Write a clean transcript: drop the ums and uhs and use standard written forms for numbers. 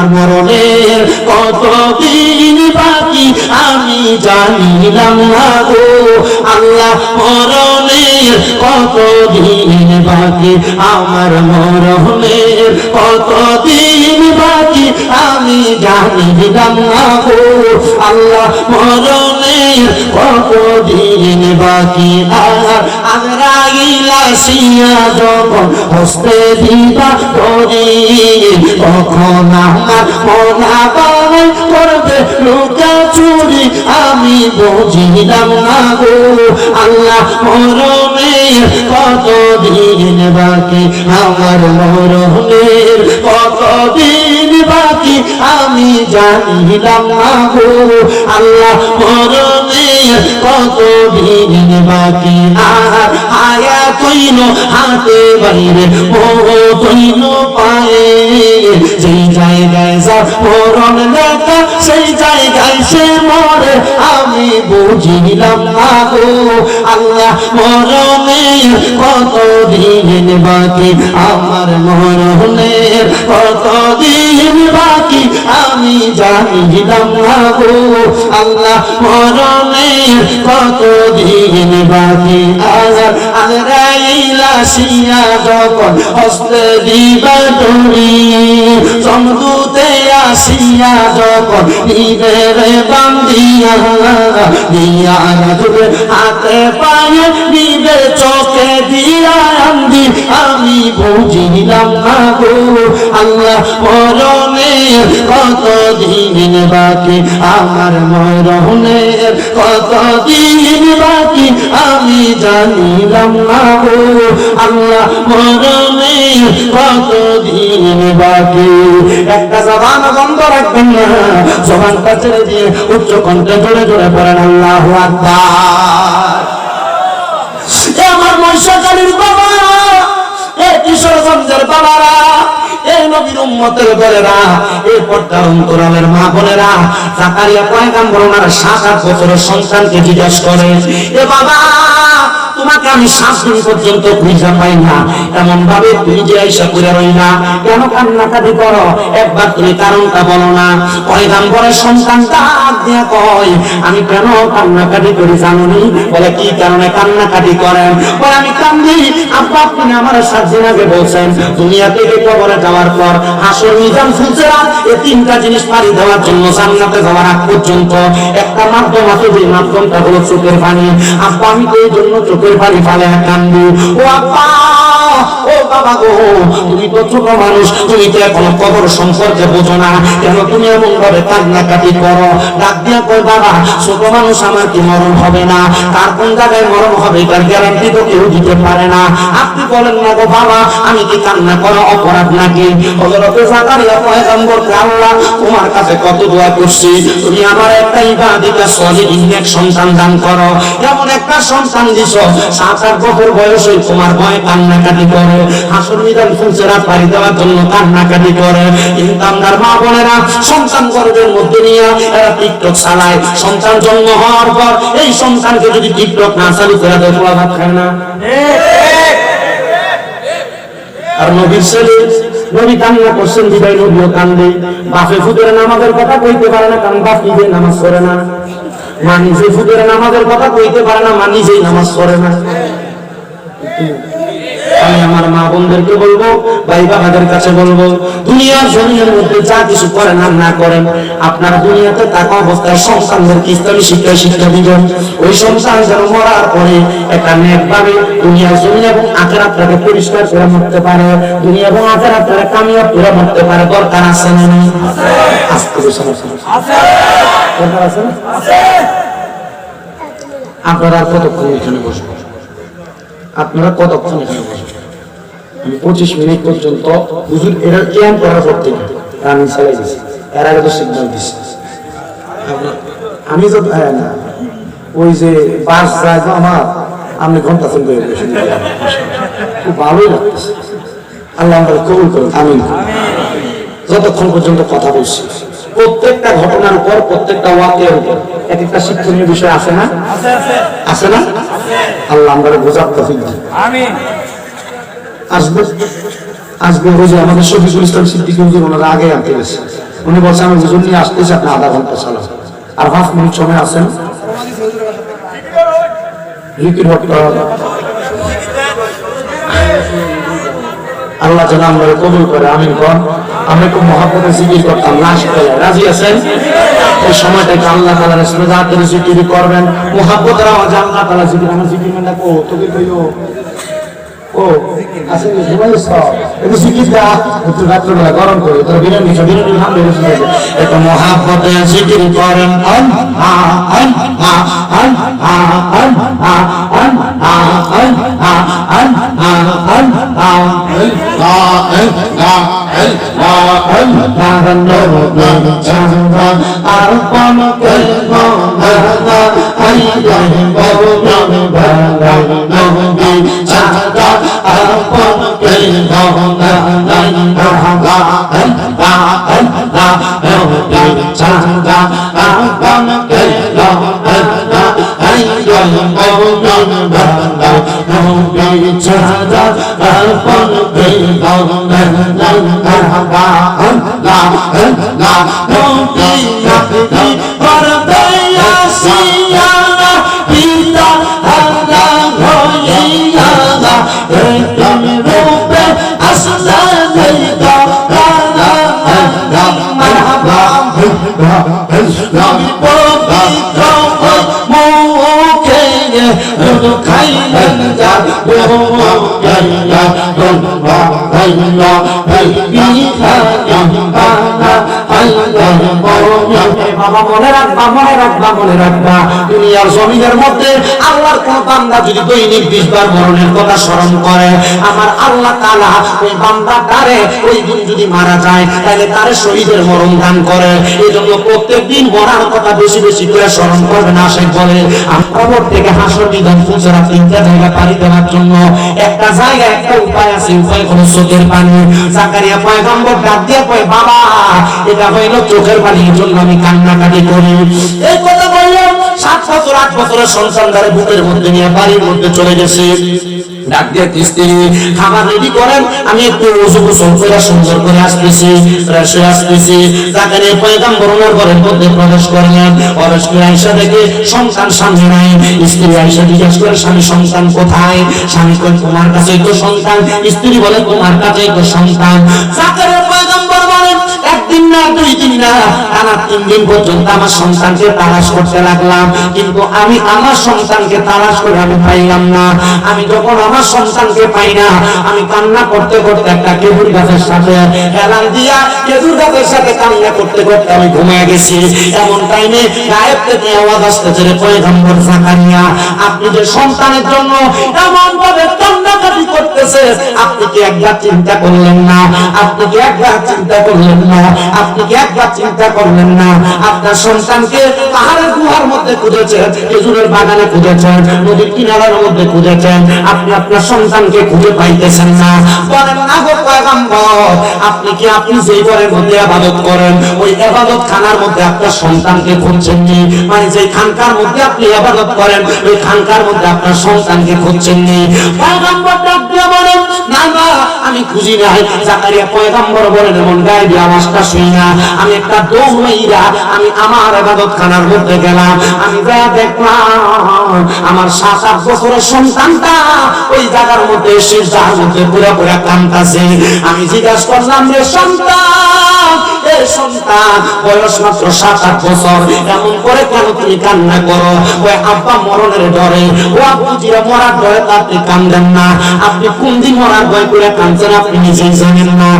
আমার মরণের কতদিন বাকি আমি জানিলাম না গো আল্লাহ মরণের কতদিন বাকি আমার মরণের কতদিন বাকি আমি জানিলাম না গো আল্লাহ মরণের কতদিন বাকি আজরাইল আসিয়া যখন হস্তে দিবা ধরি তখন আমার মনা পালন করবে লুকা চুরি আমি বুঝিলাম না গো আল্লাহ মরণের কতদিন বাকি আমার মরণের কতদিন বাকি আমি জানিলাম না গো আল্লাহ মরণের কতদিন বাকি আয়া তৈল হাতে বাইরে ও তৈল পায়ে যেই জায়গায় যা মরণ লেখা সেই জায়গায় সে মরে আমি বুঝিলাম না গো আল্লাহ মরণের কতদিন বাকি আমার মরণের কতদিন বাকি আমি জানিলাম না গো আল্লাহ মরণের কতদিন বাকি আজরাইল আসিয়া যখন হস্তে দিবা ধরি জমদূতে আসিয়া যখন নিবেরে বান্ধিয়া দিয়া ধরে হাতে পায়ে নিবে চোখে দিয়া আন্দি আমি বুঝিলাম না গো আল্লাহ মরণের কতদিন বাকি আমার মরণের কতদিন বাকি আমি জানিলাম না গো আল্লাহ মরণের কতদিন বাকি একটা জবান বন্ধ রাখবেন না জবানটা ছেড়ে দিয়ে উচ্চ কণ্ঠে জোরে জোরে পড়েন আল্লাহু আকবার আমার মহিষাকালীর বাবা এই কিশোরগঞ্জের বাবারা এই নবীর উম্মতের দলেরা এই পর্দার অন্তরালের মা বোনেরা জাকারিয়া পয়গম্বর ওনার 7-8 বছরের সন্তানকে জিজ্ঞাসা করে এ বাবা তোমাকে আমি 7 দিন পর্যন্ত খুঁজে পাই না এমন ভাবে তুমি যে আয়েশা করে রইলা কেন কান্নাকাটি করো একবার তুমি কারণটা বলো না পয়গম্বরের সন্তান ডাক দিয়ে কয় আমি কেন কান্নাকাটি করি জানোনি বলে কি কারণে কান্নাকাটি করেন বলে আমি কান্দি আব্বা আপনি আমার 7 দিন আগে বলছেন দুনিয়া থেকে কবরে যাওয়ার পর হাসর মিজান ফুলসিরাত এই 3টা জিনিস পারি দেওয়ার জন্য জান্নাতে যাওয়ার আগ পর্যন্ত একটা মাধ্যম আছে যে মাধ্যমটা হলো চোখের পানি আব্বা আমি তো এই জন্য চোখের পানি ফেলে কান্দি ও আব্বা ও বাবা গো তুমি তো ছোট মানুষ তুমি তো এখনো কবর সম্পর্কে বোঝো না কেন তুমি এমন ভাবে কান্নাকাটি করো ডাক দিয়া কই বাবা ছোট মানুষ আমার কি মরণ হবে না কার কোন জায়গায় মরণ হবে তার গ্যারান্টি তো কেউ দিতে পারে না আপনি বলেন না গো বাবা আমি কি কান্না করা অপরাধ নাকি হযরত জাকারিয়া পয়গম্বরকে আল্লাহ তোমার কাছে কত দোয়া করছি তুমি আমার একটা ইবাদতে সলিহিন এক সন্তান দান করো এমন একটা সন্তান দিছো 7-8 বছর বয়সে তোমার ভয় কান্নাকাটি করে হাসর মিজান ফুলসিরাত পারি দেওয়ার জন্য কান্নাকাটি করে কিন্তু আমার মা বোনেরা সন্তান গর্ভের মধ্যে নিয়ে এরা টিকটক চালায় সন্তান জন্ম হওয়ার পর এই সন্তানকে যদি টিকটক না চালু করে দেয় পোলা ভাত খায় না আর নবীর ছেলে নবী কান্না করছেন বিদায় নবীও কান্দে বাপে ফুদের নামাজের কথা কইতে পারে না কারণ বাপ নিজে নামাজ পড়ে না মা নিজে ফুদের নামাজের কথা কইতে পারে না মা নিজেই নামাজ পড়ে না আমি আমার মা বোনদেরকে বলবো ভাই বাবাদের কাছে বলবো দুনিয়ার জমিনের মধ্যে যা কিছু করেন আর না করেন আপনার দুনিয়াতে থাকা অবস্থায় সন্তানদেরকে ইসলামী শিক্ষা দিবেন ওই সন্তান যেন মরার পরে একটা নেক ভাবে দুনিয়ার জমিন এবং আখিরাতটাকে পরিষ্কার করে মরতে পারে দুনিয়া এবং আখিরাতটাকে কামিয়াব করে মরতে পারে দরকার আছে না নেই আস্তে আছে দরকার আছে না আছে আপনারা কতক্ষণ এখানে বসবেন আপনারা কতক্ষণ এখানে বসবেন আমি 25 মিনিট পর্যন্ত হুজুর এরা ক্যাম্প করার পর থেকে রানিং চালাই দিছি এর আগে তো সিগন্যাল দিছি আমি তো ওই যে বাস যায় তো আমার আমি ঘন্টা শুনতে খুব ভালোই লাগতেছে আল্লাহ আমাদের কবুল করুন আমিন যতক্ষণ পর্যন্ত কথা বলছি প্রত্যেকটা ঘটনার উপর প্রত্যেকটা ওয়াক্যের উপর এক একটা শিক্ষণীয় বিষয় আছে না আছে না আল্লাহ আমাদের বোঝার তৌফিক দিন আমিন আসবে ওই যে আমাদের শফিকুল ইসলাম সিদ্দিকী হুজুর ওনারা আগে আনতে গেছে উনি বলছেন আমি হুজুর নিয়ে আসতেছি, আপনি আধা ঘন্টা চালান, আর 5 মিনিট সময় আছেন জিকির করতে হবে। আল্লাহ যেন আমরা কবুল করে, আমিন কোন। আমরা খুব মহব্বতে জিকির করতাম, না শিখে রাজি আছেন? এই সময়টাকে আল্লাহ তাআলার রাসূলের জাতের জিকির করবেন, মহব্বতের আওয়াজে আল্লাহ তাআলা জিকির। আমার জিকির মানে কো তোকে কইও ও আসে ঘুমাইছ এটা জিকির দা একটু রাত্রিবেলা গরম করে তোর বিরান নিচে বিরান নাম বের হয়ে যাবে। এটা মহব্বতে জিকির করেন আন আ আন আ আন আ আন আ আন আ আন আ আন আ আন আ দুনিয়ার জমিনের মধ্যে আল্লাহর কোন বান্দা যদি দৈনিক 20 বার মরণের কথা স্মরণ করে, আমার আল্লাহ তাআলা ওই বান্দাটারে ওই দিন যদি মারা যায় তাহলে তার শহীদের মরণ দান করে। এইজন্য প্রত্যেকদিন মরার কথা বেশি বেশি করে স্মরণ করবেন। আশাই বলে কবর থেকে হাসর বিধান ফুজরা 3টা জায়গা পাড়ি দেওয়ার জন্য একটা জায়গা, একটা উপায় আছে, উপায় হলো চোখের পানি। জাকারিয়া পয়গম্বর ডাক দিয়ে কয়, বাবা এটা হইল চোখের পানির জন্য আমি কান্নাকাটি করি। এই কথা বললাম 7 বছর 8 বছরের সন্তান তার বুকের মধ্যে নিয়ে বাড়ির মধ্যে চলে গেছে। ডাক দিয়ে স্ত্রী খাবার রেডি করেন, আমি একটু ওযু গোসল করে সুন্দর করে আসতেছি, ফ্রেশ হয়ে আসতেছি। জাকারিয়া পয়গম্বর ওনার ঘরের মধ্যে প্রবেশ করলেন। প্রবেশ করে আয়েশা দেখে সন্তান সামনে নাই। স্ত্রী আয়েশা জিজ্ঞেস করে, স্বামী সন্তান কোথায়? স্বামী কয়, তোমার কাছেই তো সন্তান। স্ত্রী বলে, তোমার কাছেই তো সন্তান। জাকারিয়া পয়গম্বর বলেন, একদিন না 2 দিন না টানা 3 দিন পর্যন্ত আমার সন্তানকে তালাশ করতে লাগলাম, কিন্তু আমি আমার সন্তানকে তালাশ করে আমি পাইলাম না। আমি যখন আমার সন্তানকে পাই না, আমি কান্না করতে করতে একটা খেজুর গাছের সাথে হেলান দিয়া খেজুর গাছের সাথে কান্না করতে করতে আমি ঘুমিয়ে গেছি। এমন টাইমে গায়েব থেকে আওয়াজ আসতেছে, পয়গম্বর জাকারিয়া আপনি যে সন্তানের জন্য এমন ভাবে কান্নাকাটি করতেছে, আপনি কি একবার চিন্তা করলেন না? আপনি কি একবার চিন্তা করলেন না? আপনি কি একবার চিন্তা করলেন না? আপনার সন্তানকে পাহাড়ের গুহার মধ্যে খুঁজেছেন, খেজুরের বাগানে খুঁজেছেন, নদীর কিনারার মধ্যে খুঁজেছেন, আপনি আপনার সন্তানকে খুঁজে পাইতেছেন না। বলেন না গো পয়গম্বর, আপনি কি আপনি যেই ঘরের মধ্যে ইবাদত করেন ওই ইবাদত খানার মধ্যে আপনার সন্তানকে খুঁজছেন নি? মানে যেই খানকার মধ্যে আপনি ইবাদত করেন ওই খানকার মধ্যে আপনার সন্তানকে খুঁজছেন নি? পয়গম্বর ডাক দিয়ে বলেন, না না আমি খুঁজি নাই। জাকারিয়া পয়গম্বর বলেন, এমন গায়েবী আওয়াজটা শুনি না, আমি একটা দৌড়াইয়া আমি আমার ইবাদত খানার মধ্যে গেলাম। আমি যা দেখলাম আমার 7-8 বছরের সন্তানটা ওই জায়গার মধ্যে সিজদার মধ্যে পুরো পুরো কাঁদতেছে। আমি জিজ্ঞাসা করলাম, রে সন্তান, এ সন্তান বয়স মাত্র 7-8 বছর, এমন করে কেন তুমি কান্না করো? ওই আব্বা মরণের ডরে, ও আব্বুজিরা মরার ডরে আপনি কান্দেন না। আপনি কোন দিন মরার ভয় করে কাঁদছেন আপনি নিজেই জানেন না।